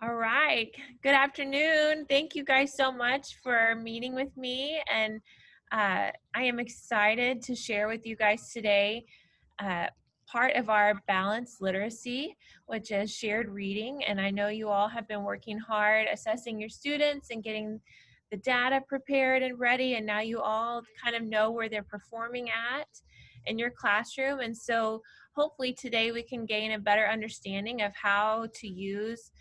All right. Good afternoon. Thank you guys so much for meeting with me. And I am excited to share with you guys today uh, part of our balanced literacy, which is shared reading. And I know you all have been working hard assessing your students and getting the data prepared and ready. And now you all kind of know where they're performing at in your classroom. And so hopefully today we can gain a better understanding of how to use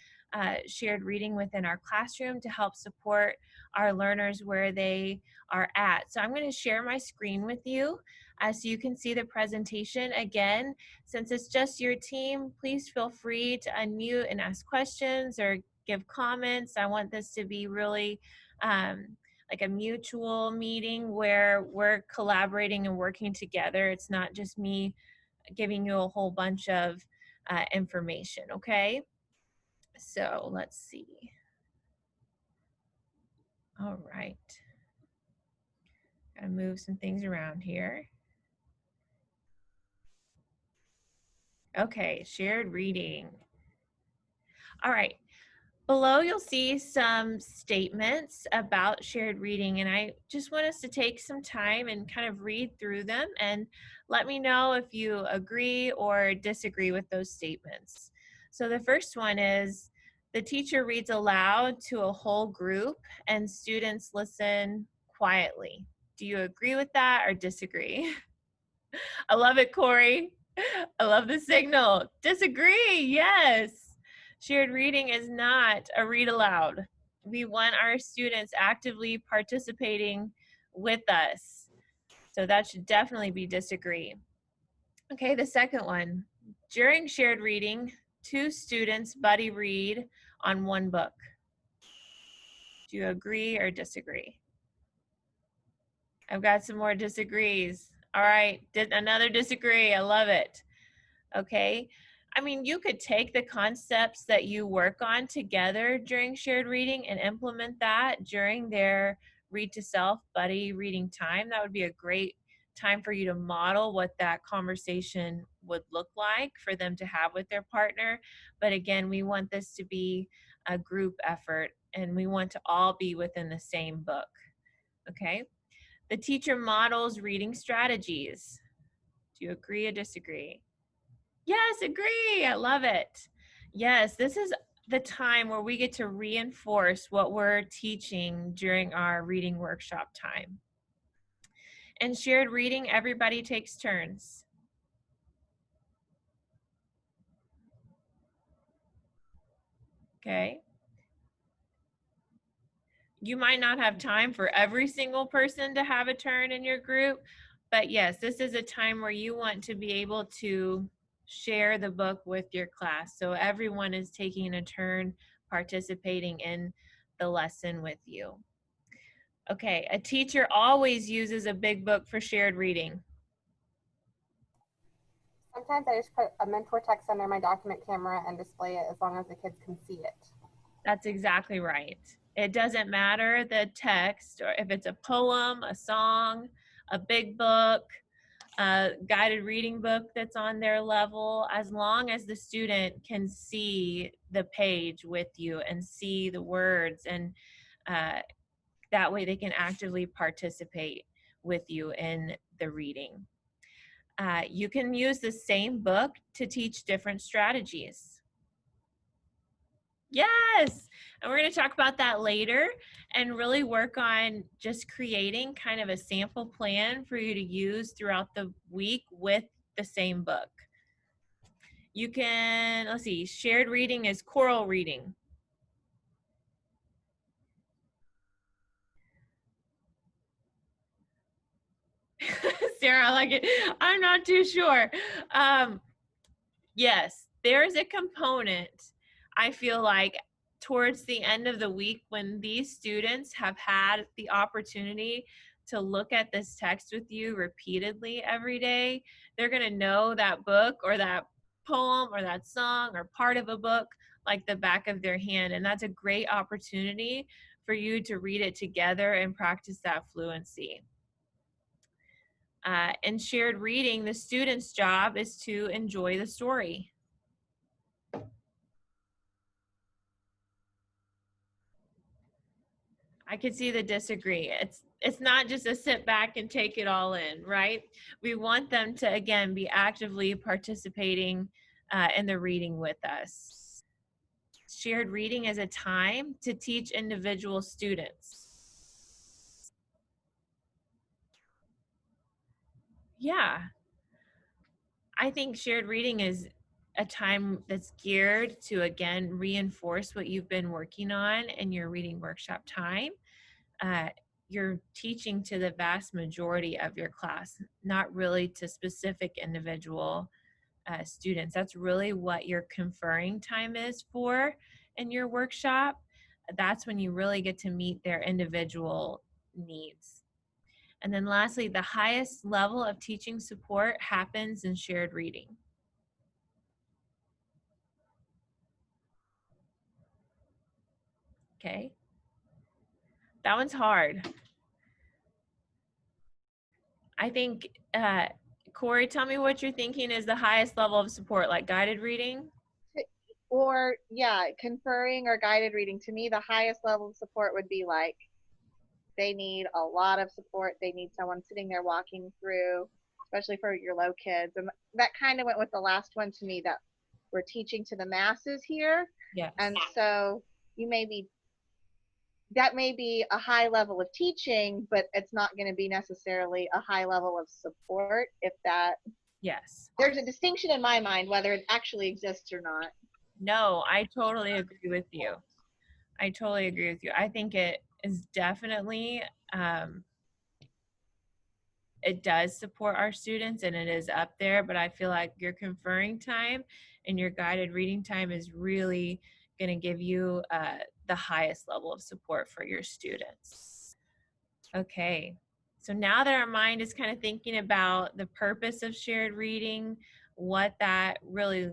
shared reading within our classroom to help support our learners where they are at. So I'm going to share my screen with you so you can see the presentation. Again, since it's just your team, please feel free to unmute and ask questions or give comments. I want this to be really like a mutual meeting where we're collaborating and working together. It's not just me giving you a whole bunch of information, okay? So let's see. All right. Gotta move some things around here. Okay, shared reading. All right. Below you'll see some statements about shared reading, and I just want us to take some time and kind of read through them and let me know if you agree or disagree with those statements. So the first one is, the teacher reads aloud to a whole group and students listen quietly. Do you agree with that or disagree? I love it, Corey. I love the signal. Disagree, yes. Shared reading is not a read aloud. We want our students actively participating with us. So that should definitely be disagree. Okay, the second one. During shared reading, two students buddy read on one book. Do you agree or disagree? I've got some more disagrees. All right, another disagree. I love it. Okay. I mean, you could take the concepts that you work on together during shared reading and implement that during their read to self buddy reading time. That would be a great time for you to model what that conversation would look like for them to have with their partner. But again, we want this to be a group effort and we want to all be within the same book. Okay. The teacher models reading strategies. Do you agree or disagree? Yes, agree. I love it. Yes, this is the time where we get to reinforce what we're teaching during our reading workshop time. And shared reading, everybody takes turns. Okay. You might not have time for every single person to have a turn in your group, but yes, this is a time where you want to be able to share the book with your class. So everyone is taking a turn participating in the lesson with you. Okay, a teacher always uses a big book for shared reading. Sometimes I just put a mentor text under my document camera and display it as long as the kids can see it. That's exactly right. It doesn't matter the text, or if it's a poem, a song, a big book, a guided reading book that's on their level, as long as the student can see the page with you and see the words, and that way they can actively participate with you in the reading. You can use the same book to teach different strategies. Yes, and we're going to talk about that later and really work on just creating kind of a sample plan for you to use throughout the week with the same book. You can, let's see, shared reading is choral reading. Sarah, I like it. I'm not too sure. Yes, there's a component, I feel like, towards the end of the week when these students have had the opportunity to look at this text with you repeatedly every day. They're going to know that book or that poem or that song or part of a book like the back of their hand. And that's a great opportunity for you to read it together and practice that fluency. In shared reading, the student's job is to enjoy the story. I could see the disagree. It's not just a sit back and take it all in, right? We want them to again be actively participating in the reading with us. Shared reading is a time to teach individual students. Yeah, I think shared reading is a time that's geared to again reinforce what you've been working on in your reading workshop time. uh, you're teaching to the vast majority of your class, not really to specific individual students. That's really what your conferring time is for in your workshop. That's when you really get to meet their individual needs. And then lastly, the highest level of teaching support happens in shared reading. Okay, that one's hard. I think, Corey, tell me what you're thinking is the highest level of support, like guided reading? Or yeah, conferring or guided reading. To me, the highest level of support would be like they need a lot of support. They need someone sitting there walking through, especially for your low kids. And that kind of went with the last one to me, that we're teaching to the masses here. Yes. And so you may be, that may be a high level of teaching, but it's not going to be necessarily a high level of support. If that, Yes. there's a distinction in my mind whether it actually exists or not. No, I totally agree with you. I totally agree with you. I think it is definitely, it does support our students and it is up there, but I feel like your conferring time and your guided reading time is really going to give you the highest level of support for your students. Okay, so now that our mind is kind of thinking about the purpose of shared reading, what that really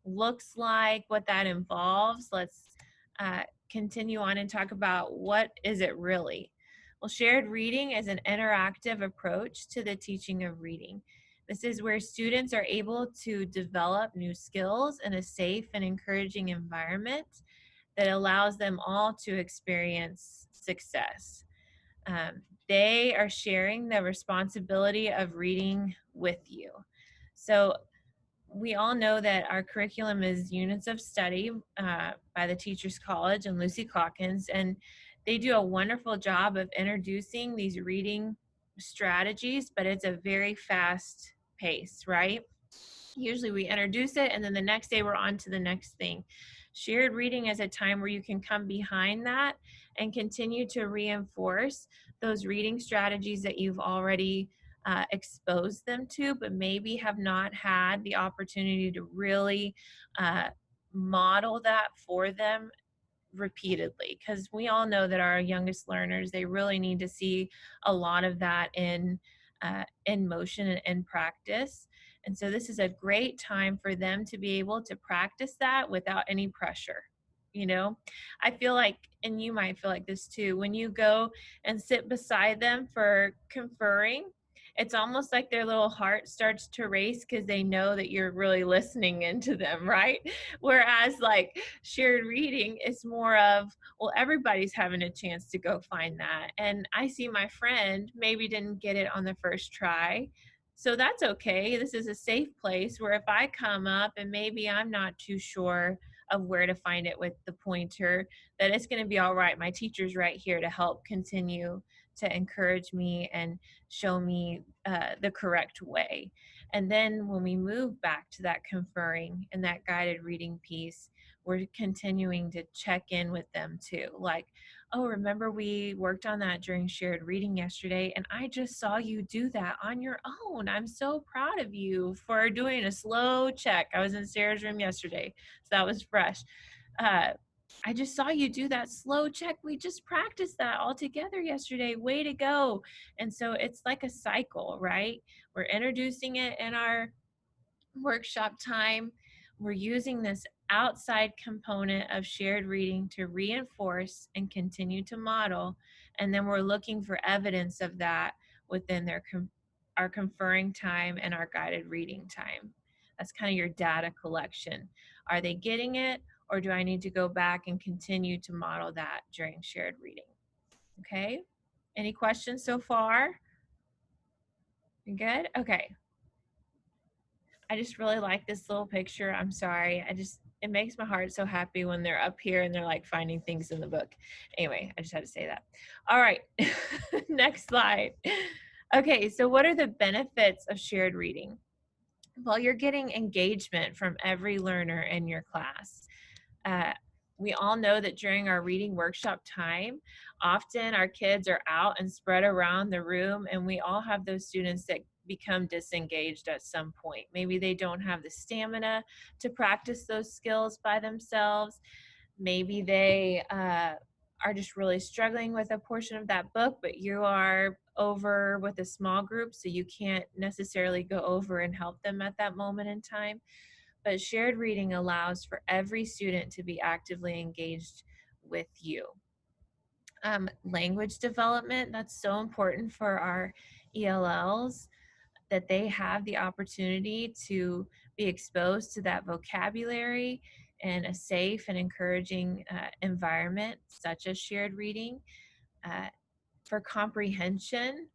looks like, what that involves, let's continue on and talk about what is it really. Well, shared reading is an interactive approach to the teaching of reading. This is where students are able to develop new skills in a safe and encouraging environment that allows them all to experience success. They are sharing the responsibility of reading with you. So we all know that our curriculum is Units of Study by the Teachers College and Lucy Calkins, and they do a wonderful job of introducing these reading strategies, but it's a very fast pace, right? Usually we introduce it and then the next day we're on to the next thing. Shared reading is a time where you can come behind that and continue to reinforce those reading strategies that you've already exposed them to, but maybe have not had the opportunity to really model that for them repeatedly, because we all know that our youngest learners, they really need to see a lot of that in motion and in practice. And so this is a great time for them to be able to practice that without any pressure. You know, I feel like, and you might feel like this too, when you go and sit beside them for conferring, it's almost like their little heart starts to race because they know that you're really listening into them, right? Whereas like shared reading is more of, well, everybody's having a chance to go find that. And I see my friend maybe didn't get it on the first try. So that's okay. This is a safe place where if I come up and maybe I'm not too sure of where to find it with the pointer, that it's going to be all right. My teacher's right here to help continue to encourage me and show me the correct way. And then when we move back to that conferring and that guided reading piece, we're continuing to check in with them too. Like, oh, remember we worked on that during shared reading yesterday, and I just saw you do that on your own. I'm so proud of you for doing a slow check. I was in Sarah's room yesterday, so that was fresh. I just saw you do that slow check. We just practiced that all together yesterday. Way to go. And so it's like a cycle, right? We're introducing it in our workshop time. We're using this outside component of shared reading to reinforce and continue to model. And then we're looking for evidence of that within our conferring time and our guided reading time. That's kind of your data collection. Are they getting it? Or do I need to go back and continue to model that during shared reading? Okay. Any questions so far? You good? Okay. I just really like this little picture. I'm sorry. It makes my heart so happy when they're up here and they're like finding things in the book. Anyway, I just had to say that. All right. Next slide. Okay. So what are the benefits of shared reading? Well, you're getting engagement from every learner in your class. Uh, we all know that during our reading workshop time, often our kids are out and spread around the room, and we all have those students that become disengaged at some point. Maybe they don't have the stamina to practice those skills by themselves. Maybe they are just really struggling with a portion of that book, but you are over with a small group, so you can't necessarily go over and help them at that moment in time. But shared reading allows for every student to be actively engaged with you. Language development, that's so important for our ELLs, that they have the opportunity to be exposed to that vocabulary in a safe and encouraging environment, such as shared reading. Uh, for comprehension,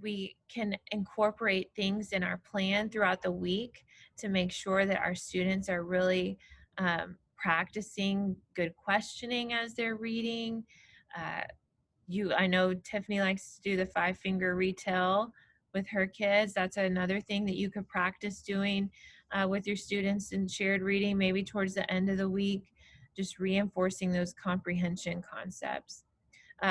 we can incorporate things in our plan throughout the week to make sure that our students are really practicing good questioning as they're reading. Uh, I know Tiffany likes to do the 5-finger retell with her kids. That's another thing that you could practice doing with your students in shared reading, maybe towards the end of the week, just reinforcing those comprehension concepts.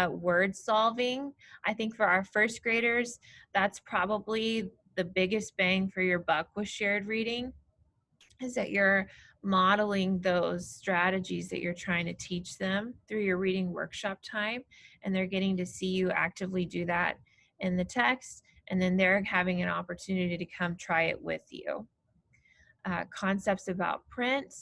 Word solving, I think for our first graders, that's probably the biggest bang for your buck with shared reading, is that you're modeling those strategies that you're trying to teach them through your reading workshop time, and they're getting to see you actively do that in the text, and then they're having an opportunity to come try it with you. Concepts about print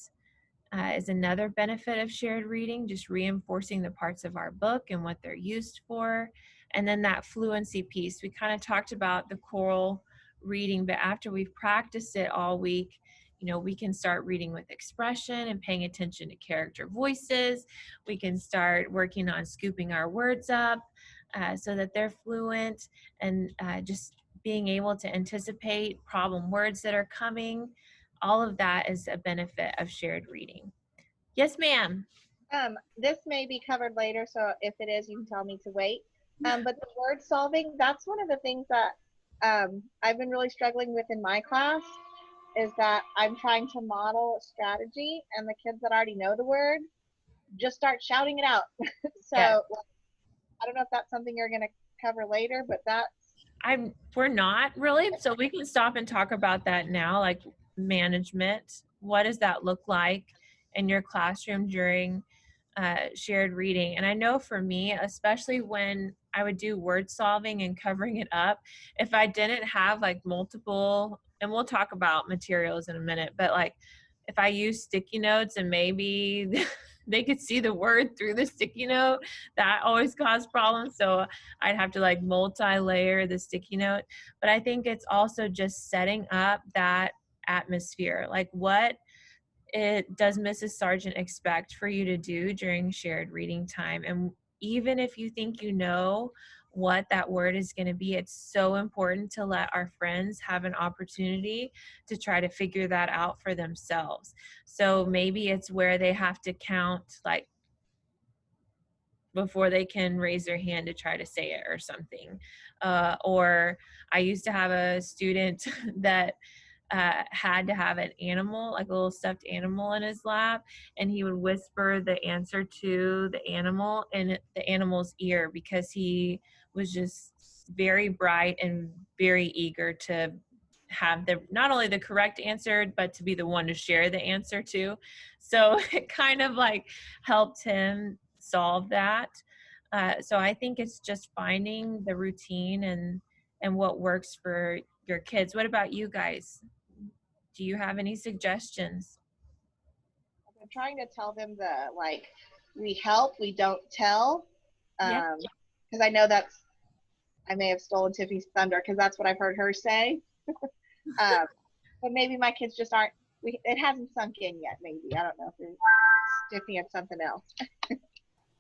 is another benefit of shared reading, just reinforcing the parts of our book and what they're used for. And then that fluency piece, we kind of talked about the choral reading, but after we've practiced it all week, we can start reading with expression and paying attention to character voices. We can start working on scooping our words up so that they're fluent, and just being able to anticipate problem words that are coming. All of that is a benefit of shared reading. Yes, ma'am. This may be covered later, so if it is, you can tell me to wait. But the word solving, that's one of the things that I've been really struggling with in my class, is that I'm trying to model a strategy, and the kids that already know the word just start shouting it out. So Yes. I don't know if that's something you're going to cover later, but that's We're not really, so we can stop and talk about that now, like management. What does that look like in your classroom during shared reading? And I know for me, especially when I would do word solving and covering it up, if I didn't have like multiple, and we'll talk about materials in a minute, but like if I use sticky notes and maybe they could see the word through the sticky note, that always caused problems. So I'd have to like multi-layer the sticky note. But I think it's also just setting up that atmosphere. Like, what does Mrs. Sargent expect for you to do during shared reading time? And even if you think you know what that word is going to be, it's so important to let our friends have an opportunity to try to figure that out for themselves. So maybe it's where they have to count like before they can raise their hand to try to say it or something. Or I used to have a student that had to have an animal, like a little stuffed animal in his lap, and he would whisper the answer to the animal in the animal's ear, because he was just very bright and very eager to have the not only the correct answer, but to be the one to share the answer to. So it kind of like helped him solve that. So I think it's just finding the routine and what works for your kids. What about you guys? Do you have any suggestions? I'm trying to tell them the like, we help, we don't tell. Yeah. Because I know I may have stolen Tiffany's thunder, because that's what I've heard her say. But maybe my kids just aren't. It hasn't sunk in yet. Maybe I don't know if they're sticking at something else.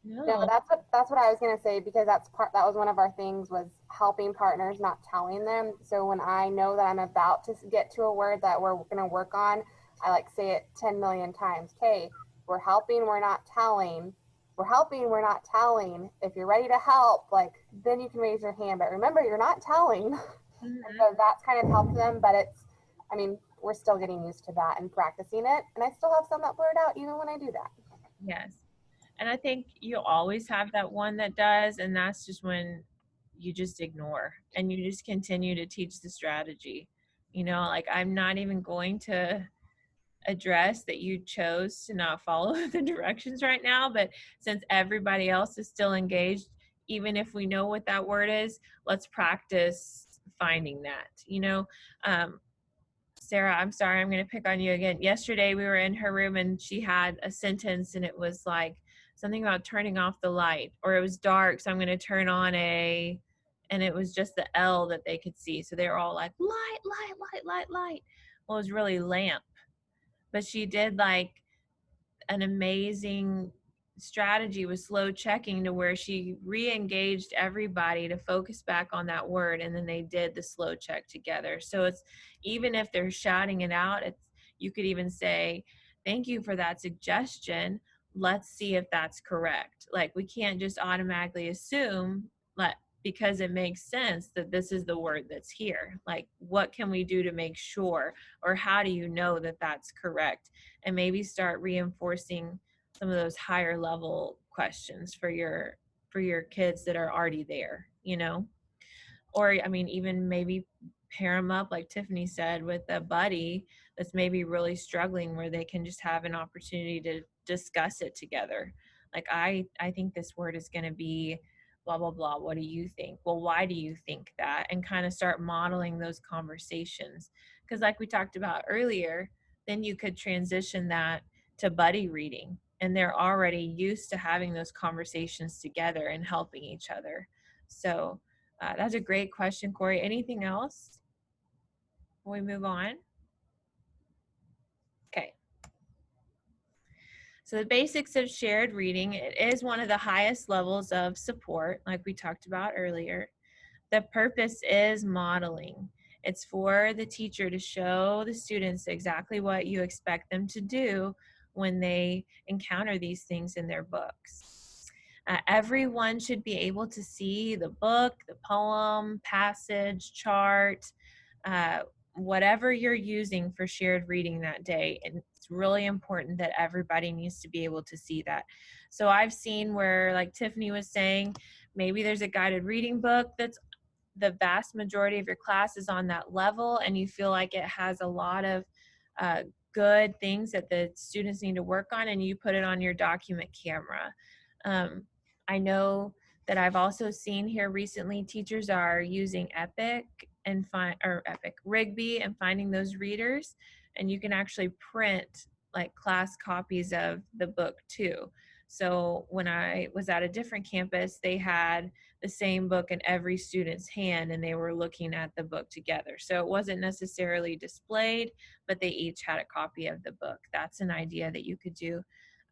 No, No. that's what I was gonna say, because that was one of our things, was helping partners, not telling them. So when I know that I'm about to get to a word that we're gonna work on, I like say it 10 million times. Okay, we're helping, we're not telling. We're helping, we're not telling. If you're ready to help, like, then you can raise your hand. But remember, you're not telling. And Mhm. so that's kind of helped them. But I mean, we're still getting used to that and practicing it. And I still have some that blurt out even when I do that. Yes. And I think you'll always have that one that does, and that's just when you just ignore and you just continue to teach the strategy. Like I'm not even going to address that you chose to not follow the directions right now, but since everybody else is still engaged, even if we know what that word is, let's practice finding that. Sarah, I'm sorry, I'm going to pick on you again. Yesterday, we were in her room and she had a sentence, and it was like something about turning off the light, or it was dark, so I'm going to turn on and it was just the L that they could see. So they were all like, light, light, light, light, light. Well, it was really lamp. But she did like an amazing strategy with slow checking to where she re-engaged everybody to focus back on that word, and then they did the slow check together. So it's, even if they're shouting it out, you could even say, thank you for that suggestion, let's see if that's correct. Like we can't just automatically assume, let because it makes sense that this is the word that's here. Like what can we do to make sure, or how do you know that that's correct? And maybe start reinforcing some of those higher level questions for your kids that are already there. Or I mean, even maybe pair them up like Tiffany said with a buddy that's maybe really struggling, where they can just have an opportunity to discuss it together. Like I think this word is going to be blah blah blah, what do you think? Well, why do you think that? And kind of start modeling those conversations, because like we talked about earlier, then you could transition that to buddy reading, and they're already used to having those conversations together and helping each other. So that's a great question, Corey. Anything else before we move on? Okay. So the basics of shared reading, it is one of the highest levels of support, like we talked about earlier. The purpose is modeling. It's for the teacher to show the students exactly what you expect them to do when they encounter these things in their books. Everyone should be able to see the book, the poem, passage, chart, uh, whatever you're using for shared reading that day. And it's really important that everybody needs to be able to see that. So I've seen where, like Tiffany was saying, maybe there's a guided reading book that's the vast majority of your class is on that level, and you feel like it has a lot of uh, good things that the students need to work on, and you put it on your document camera. um, I know that I've also seen here recently teachers are using Epic and Epic Rigby and finding those readers, and you can actually print like class copies of the book too. So when I was at a different campus, they had the same book in every student's hand, and they were looking at the book together. So it wasn't necessarily displayed, but they each had a copy of the book. That's an idea that you could do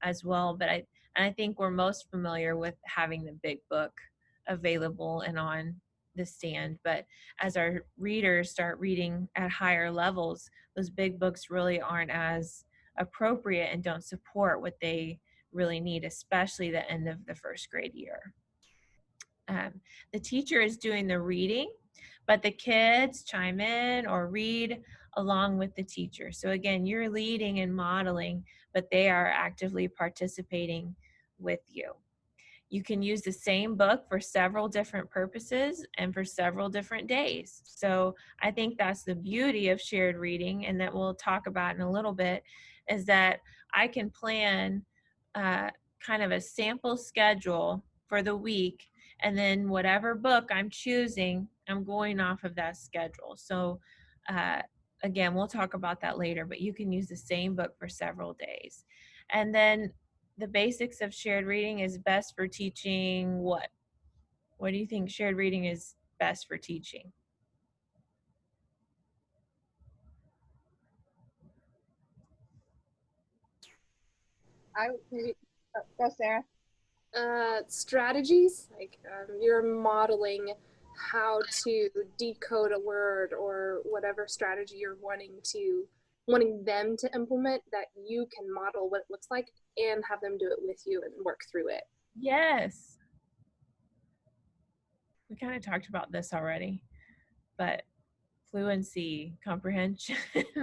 as well. But I think we're most familiar with having the big book available and on the stand. But as our readers start reading at higher levels, those big books really aren't as appropriate and don't support what they really need, especially the end of the first grade year. The teacher is doing the reading, but the kids chime in or read along with the teacher. So again, you're leading and modeling, but they are actively participating with you. You can use the same book for several different purposes and for several different days. So I think that's the beauty of shared reading, and that we'll talk about in a little bit, is that I can plan uh, kind of a sample schedule for the week, and then whatever book I'm choosing, I'm going off of that schedule. So uh, again, we'll talk about that later, but you can use the same book for several days. And then the basics of shared reading is best for teaching what? What do you think shared reading is best for teaching? I maybe go Sarah. strategies, like you're modeling how to decode a word or whatever strategy you're wanting them to implement, that you can model what it looks like and have them do it with you and work through it. Yes. We kind of talked about this already, but fluency, comprehension,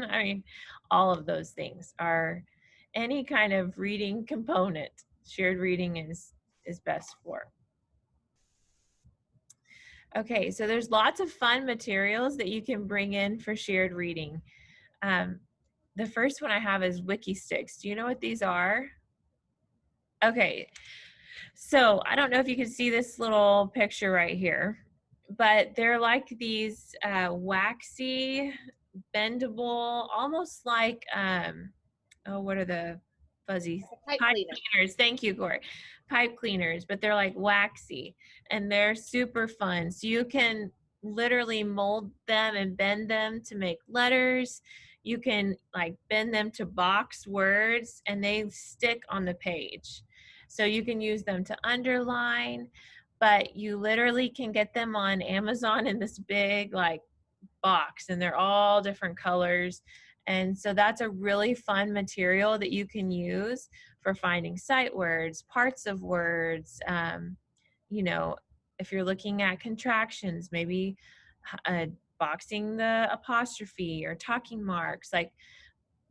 I mean, all of those things are any kind of reading component. Shared reading is best for. Okay, so there's lots of fun materials that you can bring in for shared reading. The first one I have is Wiki Sticks. Do you know what these are? Okay, so I don't know if you can see this little picture right here, but they're like these waxy, bendable, almost like, oh, what are the fuzzy? Pipe Pipe cleaner. cleaners. Thank you, Corey. Pipe cleaners, but they're like waxy and they're super fun. So you can literally mold them and bend them to make letters. You can like bend them to box words and they stick on the page. So you can use them to underline, but you literally can get them on Amazon in this big like box and they're all different colors. And so that's a really fun material that you can use for finding sight words, parts of words. You know, if you're looking at contractions, maybe boxing the apostrophe or talking marks, like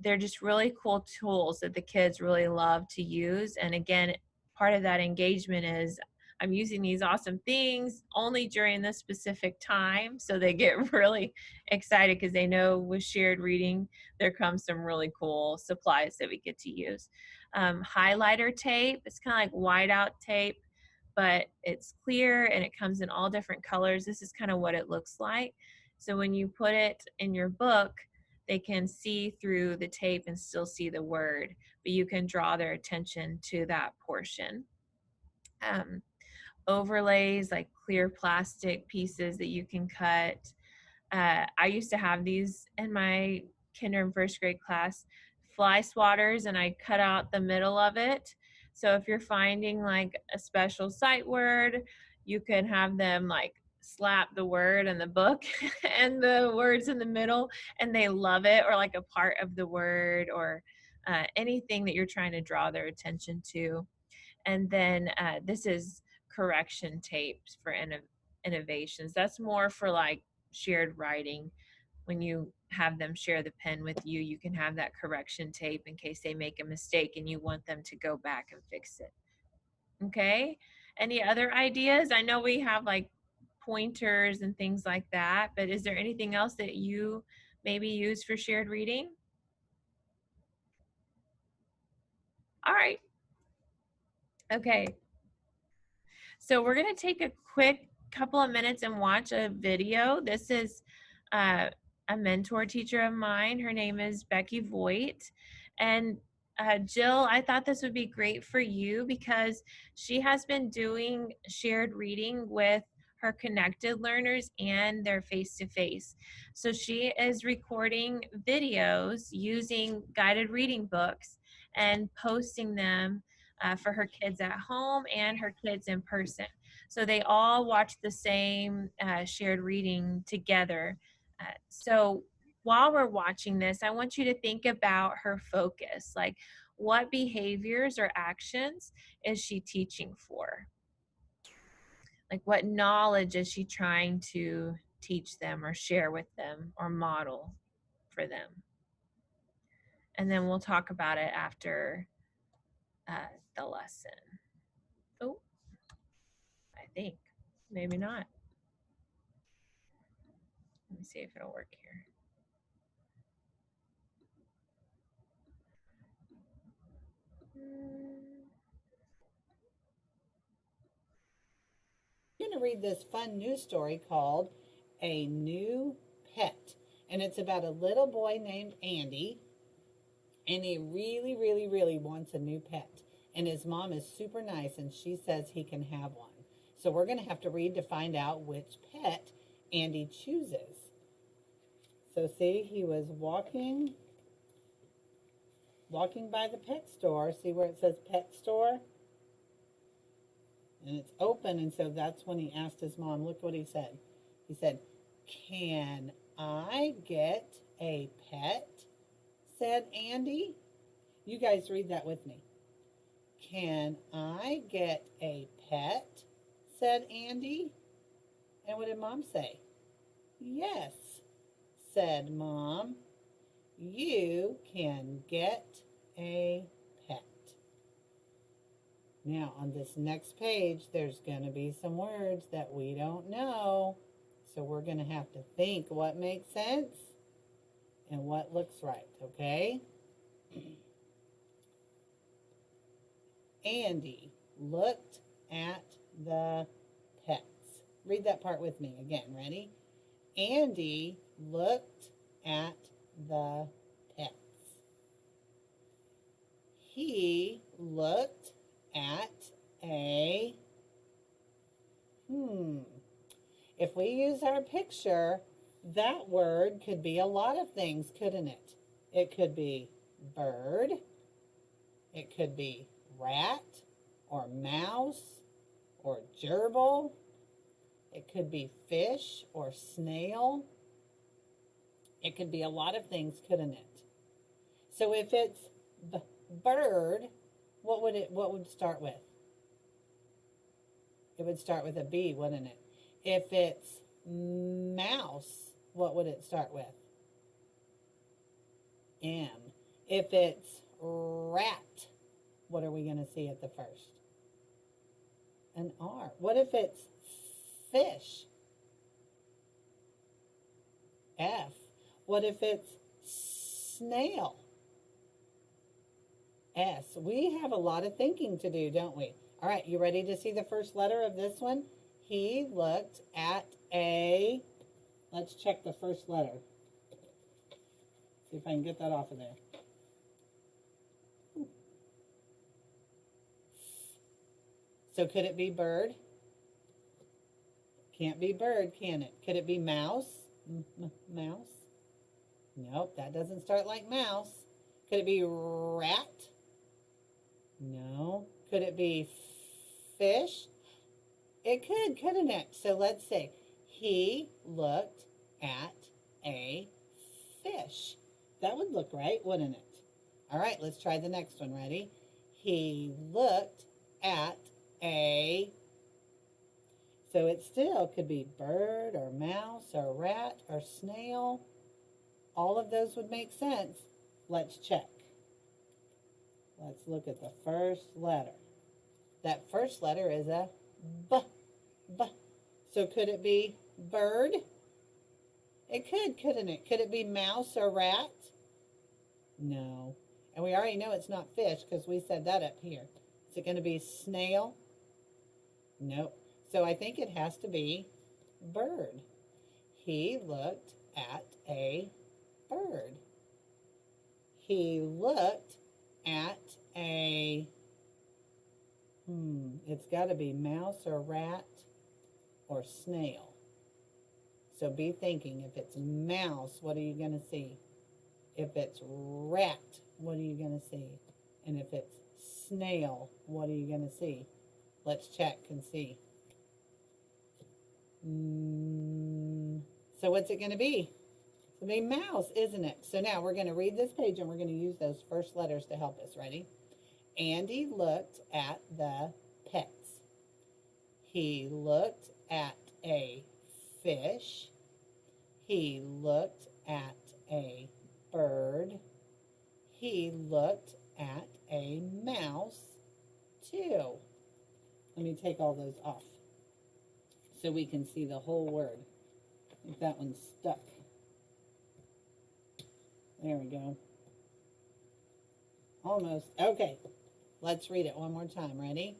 they're just really cool tools that the kids really love to use. And again, part of that engagement is I'm using these awesome things only during this specific time. So they get really excited because they know with shared reading, there comes some really cool supplies that we get to use. Highlighter tape, it's kind of like whiteout tape, but it's clear and it comes in all different colors. This is kind of what it looks like. So when you put it in your book, they can see through the tape and still see the word, but you can draw their attention to that portion. Overlays, like clear plastic pieces that you can cut. I used to have these in my kinder and first grade class, fly swatters, and I cut out the middle of it. So if you're finding like a special sight word, you can have them like slap the word in the book and the words in the middle, and they love it, or like a part of the word, or anything that you're trying to draw their attention to. And then this is correction tapes for innovations. That's more for like shared writing. When you have them share the pen with you, you can have that correction tape in case they make a mistake and you want them to go back and fix it. Okay, any other ideas? I know we have like pointers and things like that, but is there anything else that you maybe use for shared reading? All right. Okay, so we're going to take a quick couple of minutes and watch a video. This is a mentor teacher of mine. Her name is Becky Voigt. And Jill, I thought this would be great for you because she has been doing shared reading with her connected learners and their face-to-face. So she is recording videos using guided reading books and posting them for her kids at home and her kids in person. So they all watch the same shared reading together. So while we're watching this, I want you to think about her focus. Like, what behaviors or actions is she teaching for? Like, what knowledge is she trying to teach them or share with them or model for them? And then we'll talk about it after the lesson. Oh, I think. Maybe not. Let me see if it'll work here. I'm going to read this fun news story called A New Pet. And it's about a little boy named Andy. And he really, really, really wants a new pet. And his mom is super nice and she says he can have one. So we're going to have to read to find out which pet Andy chooses. So see, he was walking by the pet store. See where it says pet store? and it's open. And so that's when he asked his mom, look what he said. He said, "Can I get a pet?" said Andy. You guys read that with me. "Can I get a pet?" said Andy. And what did Mom say? "Yes," said Mom. "You can get a pet." Now, on this next page, there's going to be some words that we don't know. So we're going to have to think what makes sense and what looks right, okay? Andy looked at the pets. Read that part with me again. Ready? Andy looked at the pets. He looked at a, if we use our picture, that word could be a lot of things, couldn't it? It could be bird. It could be rat or mouse or gerbil. It could be fish or snail. It could be a lot of things, couldn't it? So if it's bird, what would start with? It would start with a B, wouldn't it? If it's mouse, what would it start with? M. If it's rat, what are we going to see at the first? An R. What if it's fish? F. What if it's snail? S. We have a lot of thinking to do, don't we? All right, you ready to see the first letter of this one? He looked at a, let's check the first letter. See if I can get that off of there. So could it be bird? Can't be bird, can it? Could it be mouse? Mouse? Nope, that doesn't start like mouse. Could it be rat? No. Could it be fish? It could, couldn't it? So let's say he looked at a fish. That would look right, wouldn't it? All right, let's try the next one. Ready? He looked at a, so it still could be bird or mouse or rat or snail. All of those would make sense. Let's check. Let's look at the first letter. That first letter is a B. B. So could it be bird? It could, couldn't it? Could it be mouse or rat? No. And we already know it's not fish because we said that up here. Is it going to be snail? Nope. So I think it has to be bird. He looked at a bird. He looked at a, it's got to be mouse or rat or snail. So be thinking, if it's mouse, what are you going to see? If it's rat, what are you going to see? And if it's snail, what are you going to see? Let's check and see. So what's it going to be? It's going to be mouse, isn't it? So now we're going to read this page and we're going to use those first letters to help us. Ready? Andy looked at the pets. He looked at a fish. He looked at a bird. He looked at a mouse too. Let me take all those off so we can see the whole word. I think that one's stuck. There we go. Almost. Okay. Let's read it one more time. Ready?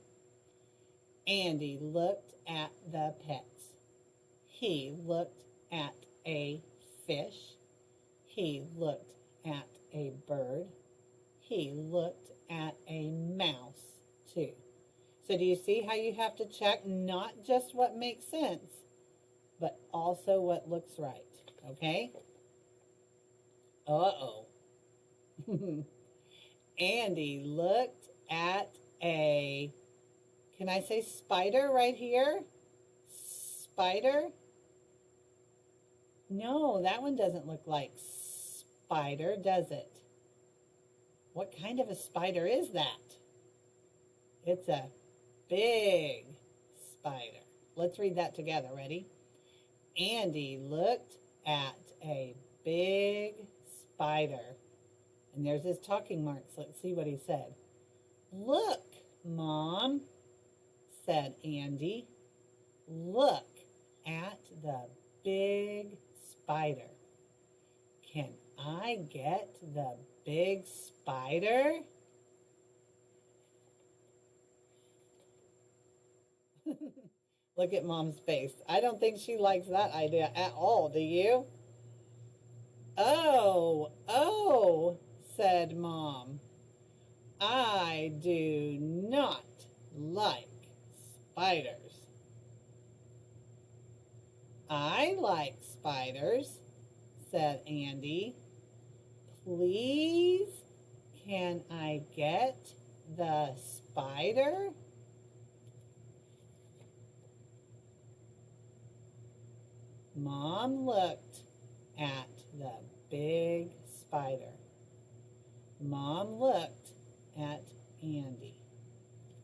Andy looked at the pets. He looked at a fish. He looked at a bird. He looked at a mouse too. So do you see how you have to check not just what makes sense, but also what looks right? Okay? Uh-oh. Andy looked at a, Can I say spider right here? Spider? No, that one doesn't look like spider, does it? What kind of a spider is that? It's a big spider. Let's read that together. Ready? Andy looked at a big spider. And there's his talking marks. Let's see what he said. Look, Mom, said Andy. Look at the big spider. Can I get the big spider? Look at Mom's face. I don't think she likes that idea at all, do you? Oh, said Mom. I do not like spiders. I like spiders, said Andy. Please, can I get the spider? Mom looked at the big spider. Mom looked at Andy.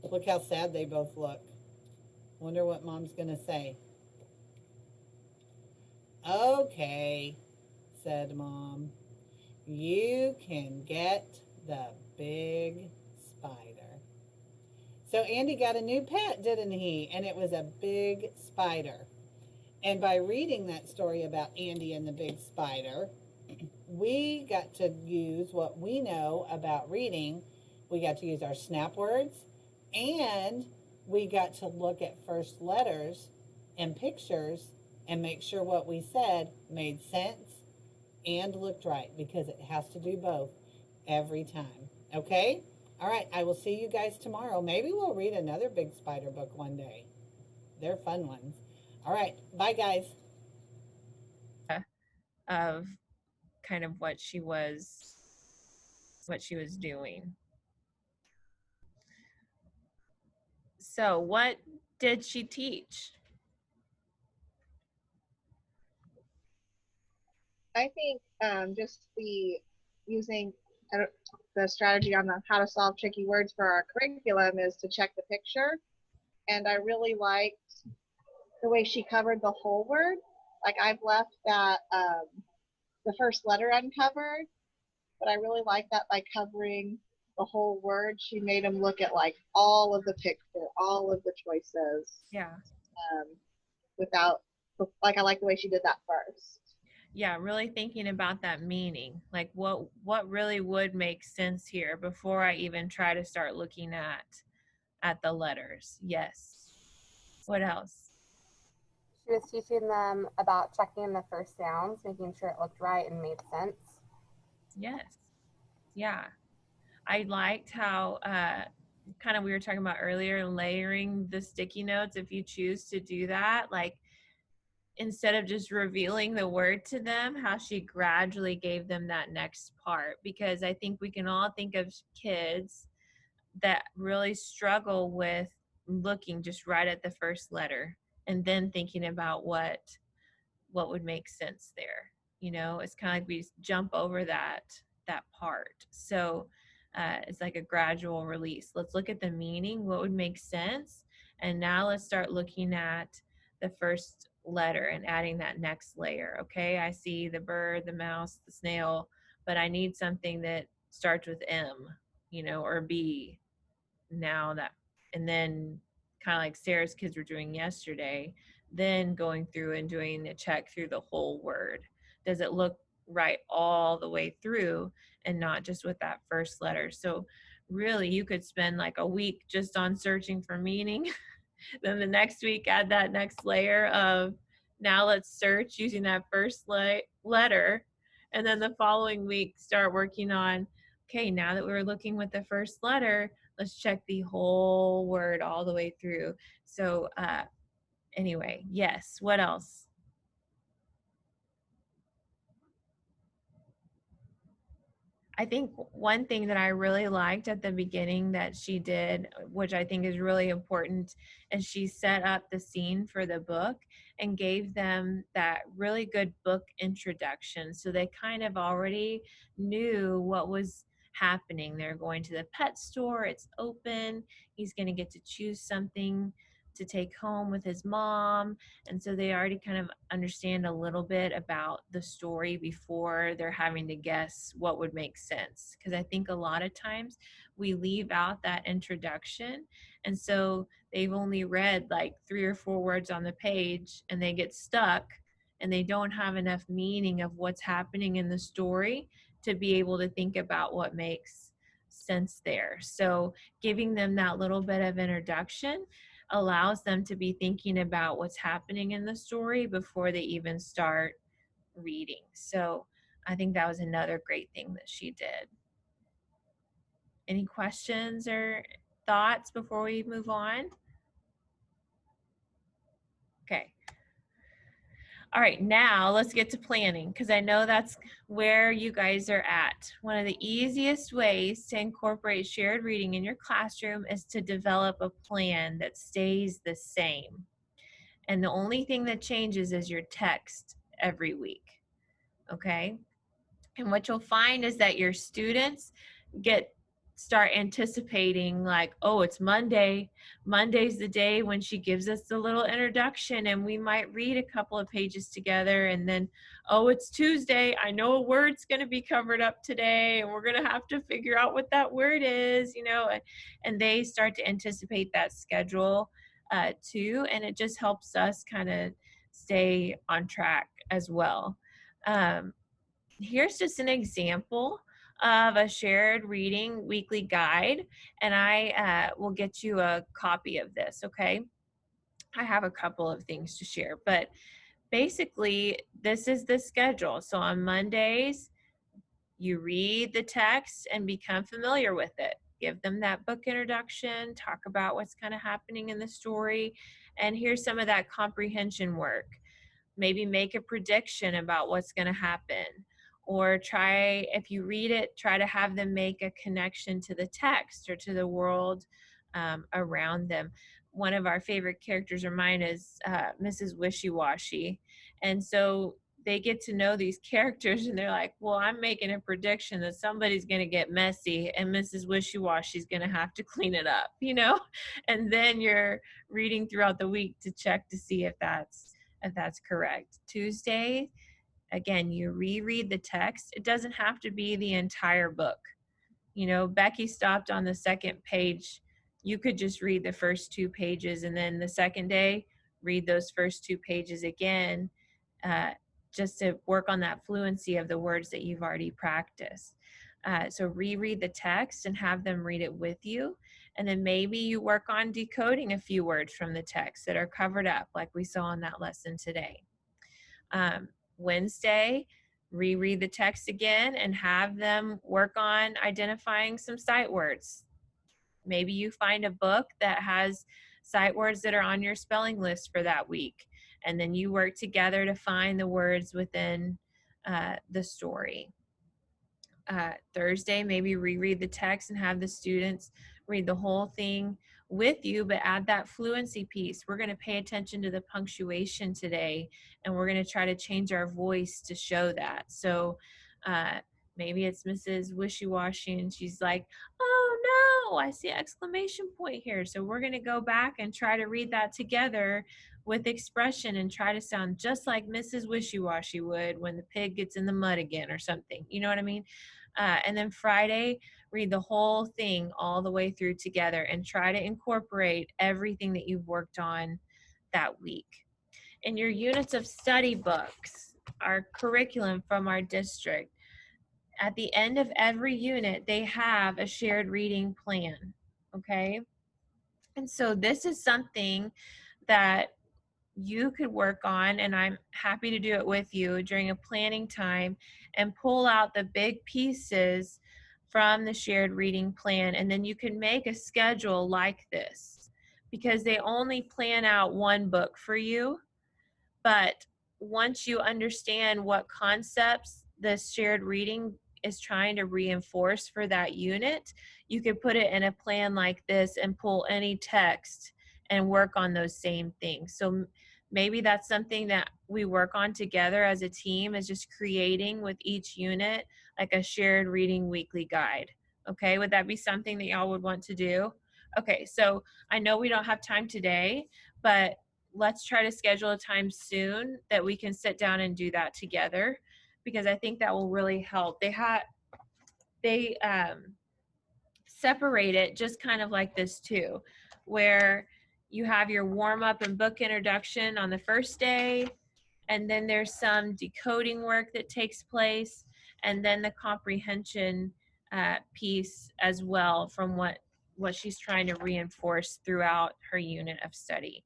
Look how sad they both look. Wonder what Mom's going to say. Okay, said Mom. You can get the big spider. So Andy got a new pet, didn't he? And it was a big spider. And by reading that story about Andy and the big spider, we got to use what we know about reading. We got to use our snap words, and we got to look at first letters and pictures and make sure what we said made sense and looked right, because it has to do both every time. Okay? All right, I will see you guys tomorrow. Maybe we'll read another big spider book one day. They're fun ones. All right, bye guys. Of kind of what she was doing. So what did she teach? I think just the using the strategy on the how to solve tricky words for our curriculum is to check the picture. And I really liked the way she covered the whole word. Like I've left that the first letter uncovered, but I really like that by covering the whole word, she made them look at like all of the picture, all of the choices. Yeah. Without, like, I like the way she did that first. Yeah, really thinking about that meaning. Like what really would make sense here before I even try to start looking at the letters. Yes. What else? She was teaching them about checking the first sounds, making sure it looked right and made sense. Yes. Yeah. I liked how kind of we were talking about earlier, layering the sticky notes. If you choose to do that, like instead of just revealing the word to them, how she gradually gave them that next part. Because I think we can all think of kids that really struggle with looking just right at the first letter and then thinking about what would make sense there. You know, it's kind of like we jump over that part. So it's like a gradual release. Let's look at the meaning, what would make sense, and now let's start looking at the first letter and adding that next layer. Okay, I see the bird, the mouse, the snail, but I need something that starts with M, you know, or B. Now that, and then kind of like Sarah's kids were doing yesterday, then going through and doing a check through the whole word. Does it look right all the way through and not just with that first letter? So really you could spend like a week just on searching for meaning. Then the next week add that next layer of now let's search using that first letter. And then the following week start working on, okay, now that we're looking with the first letter, let's check the whole word all the way through. So anyway, yes, what else? I think one thing that I really liked at the beginning that she did, which I think is really important, is she set up the scene for the book and gave them that really good book introduction. So they kind of already knew what was happening. They're going to the pet store, it's open, he's going to get to choose something to take home with his mom. And so they already kind of understand a little bit about the story before they're having to guess what would make sense. Because I think a lot of times we leave out that introduction. And so they've only read like 3 or 4 words on the page and they get stuck and they don't have enough meaning of what's happening in the story to be able to think about what makes sense there. So giving them that little bit of introduction allows them to be thinking about what's happening in the story before they even start reading. So I think that was another great thing that she did. Any questions or thoughts before we move on? Okay. All right, now let's get to planning, because I know that's where you guys are at. One of the easiest ways to incorporate shared reading in your classroom is to develop a plan that stays the same. And the only thing that changes is your text every week, okay? And what you'll find is that your students start anticipating like, oh, it's Monday. Monday's the day when she gives us the little introduction and we might read a couple of pages together, and then, oh, it's Tuesday. I know a word's going to be covered up today and we're going to have to figure out what that word is, you know, and they start to anticipate that schedule too, and it just helps us kind of stay on track as well. Here's just an example of a shared reading weekly guide, and I will get you a copy of this, okay? I have a couple of things to share, but basically this is the schedule. So on Mondays, you read the text and become familiar with it. Give them that book introduction, talk about what's kind of happening in the story, and here's some of that comprehension work. Maybe make a prediction about what's going to happen, or try, if you read it, try to have them make a connection to the text or to the world around them. One of our favorite characters of mine is Mrs. Wishy-Washy, and so they get to know these characters and they're like, well, I'm making a prediction that somebody's going to get messy and Mrs. Wishy-Washy's going to have to clean it up, you know? And then you're reading throughout the week to check to see if that's correct. Tuesday, again, you reread the text. It doesn't have to be the entire book. You know, Becky stopped on the second page. You could just read the first 2 pages, and then the second day, read those first 2 pages again, just to work on that fluency of the words that you've already practiced. So reread the text and have them read it with you. And then maybe you work on decoding a few words from the text that are covered up, like we saw in that lesson today. Wednesday, reread the text again and have them work on identifying some sight words. Maybe you find a book that has sight words that are on your spelling list for that week, and then you work together to find the words within the story. Thursday, maybe reread the text and have the students read the whole thing with you, but add that fluency piece. We're going to pay attention to the punctuation today, and we're going to try to change our voice to show that. So maybe it's Mrs. Wishy-Washy and she's like, oh no, I see exclamation point here. So we're going to go back and try to read that together with expression and try to sound just like Mrs. Wishy-Washy would when the pig gets in the mud again or something. You know what I mean? And then Friday, read the whole thing all the way through together and try to incorporate everything that you've worked on that week. In your units of study books, our curriculum from our district, at the end of every unit, they have a shared reading plan, okay? And so this is something that you could work on, and I'm happy to do it with you during a planning time, and pull out the big pieces from the shared reading plan. And then you can make a schedule like this, because they only plan out one book for you. But once you understand what concepts this shared reading is trying to reinforce for that unit, you could put it in a plan like this and pull any text and work on those same things. So maybe that's something that we work on together as a team, is just creating with each unit like a shared reading weekly guide. Okay, would that be something that y'all would want to do? Okay, so I know we don't have time today, but let's try to schedule a time soon that we can sit down and do that together, because I think that will really help. They separate it just kind of like this too, where you have your warm up and book introduction on the first day, and then there's some decoding work that takes place, and then the comprehension piece as well, from what she's trying to reinforce throughout her unit of study.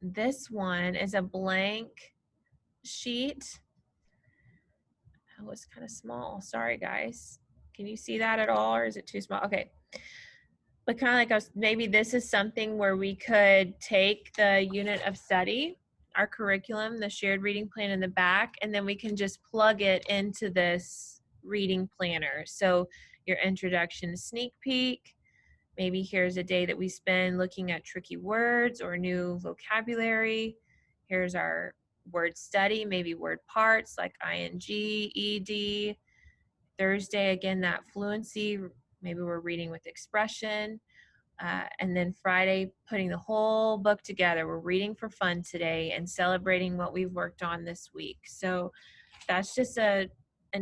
This one is a blank sheet. Oh, it's kind of small. Sorry, guys. Can you see that at all, or is it too small? Okay. But kind of like us, maybe this is something where we could take the unit of study, our curriculum, the shared reading plan in the back, and then we can just plug it into this reading planner. So your introduction sneak peek, maybe here's a day that we spend looking at tricky words or new vocabulary. Here's our word study, maybe word parts like ing, ed. Thursday, again, that fluency, maybe we're reading with expression. And then Friday, putting the whole book together. We're reading for fun today and celebrating what we've worked on this week. So that's just an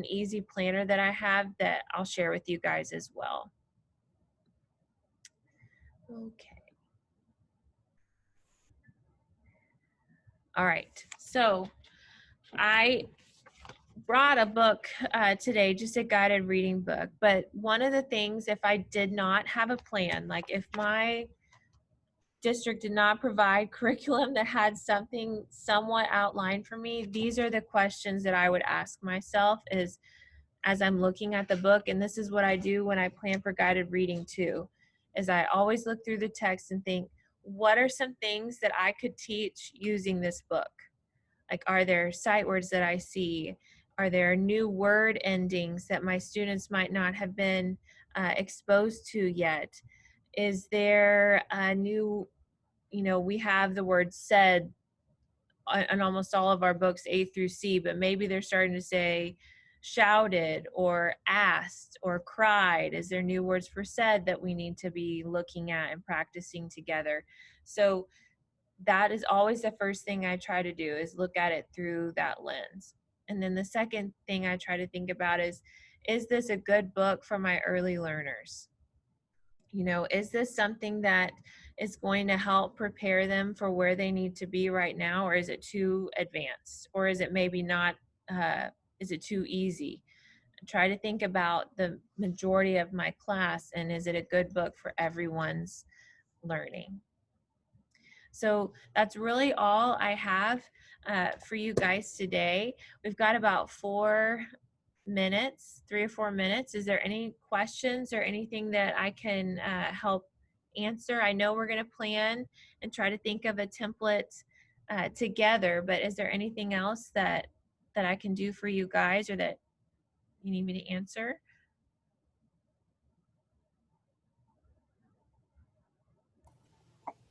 easy planner that I have that I'll share with you guys as well. Okay. All right. So I brought a book today, just a guided reading book. But one of the things, if I did not have a plan, like if my district did not provide curriculum that had something somewhat outlined for me, these are the questions that I would ask myself is as I'm looking at the book. And this is what I do when I plan for guided reading too, is I always look through the text and think, what are some things that I could teach using this book? Like, are there sight words that I see? Are there new word endings that my students might not have been exposed to yet? Is there a new, we have the word said on almost all of our books, A through C, but maybe they're starting to say shouted or asked or cried. Is there new words for said that we need to be looking at and practicing together? So that is always the first thing I try to do, is look at it through that lens. And then the second thing I try to think about is this a good book for my early learners? Is this something that is going to help prepare them for where they need to be right now? Or is it too advanced? Or is it maybe not, is it too easy? Try to think about the majority of my class, and is it a good book for everyone's learning? So that's really all I have for you guys today. We've got about 4 minutes, 3 or 4 minutes. Is there any questions or anything that I can help answer? I know we're going to plan and try to think of a template together, but is there anything else that I can do for you guys, or that you need me to answer?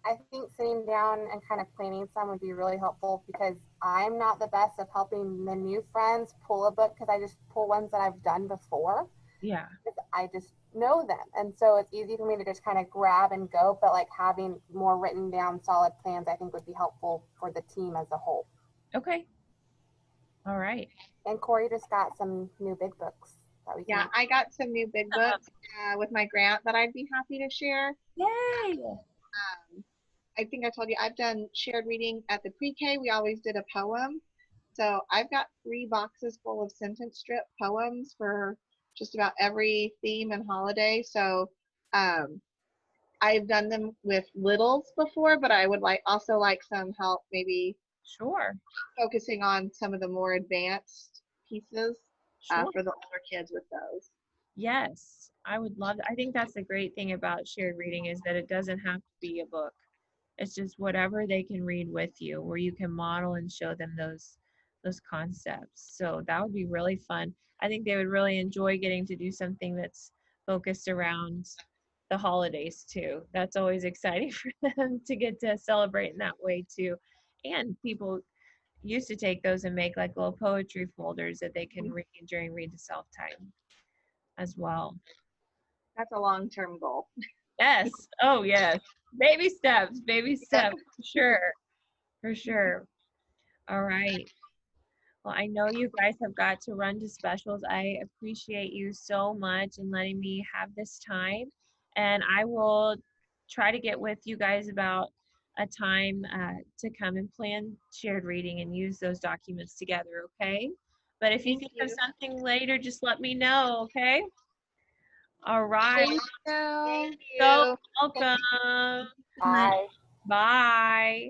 I think sitting down and kind of planning some would be really helpful, because I'm not the best of helping the new friends pull a book, because I just pull ones that I've done before. Yeah. I just know them. And so it's easy for me to just kind of grab and go, but like having more written down solid plans, I think would be helpful for the team as a whole. Okay. All right. And Corey just got some new big books that we can. Yeah, I got some new big books with my grant that I'd be happy to share. Yay. I think I told you I've done shared reading at the pre-K. We always did a poem. So I've got 3 boxes full of sentence strip poems for just about every theme and holiday. So I've done them with littles before, but I would also like some help maybe Sure. focusing on some of the more advanced pieces Sure. for the older kids with those. Yes, I would love that. I think that's the great thing about shared reading, is that it doesn't have to be a book. It's just whatever they can read with you, where you can model and show them those those concepts. So that would be really fun. I think they would really enjoy getting to do something that's focused around the holidays too. That's always exciting for them to get to celebrate in that way too. And people used to take those and make like little poetry folders that they can read during read to self time as well. That's a long-term goal. Yes. Oh yes. Baby steps, baby steps, for sure. For sure. All right. Well, I know you guys have got to run to specials. I appreciate you so much and letting me have this time. And I will try to get with you guys about a time to come and plan shared reading and use those documents together, okay? But if you Thank think of you. something later, just let me know, okay? All right. Thank you. Thank So you. welcome. Good night. Bye. Bye.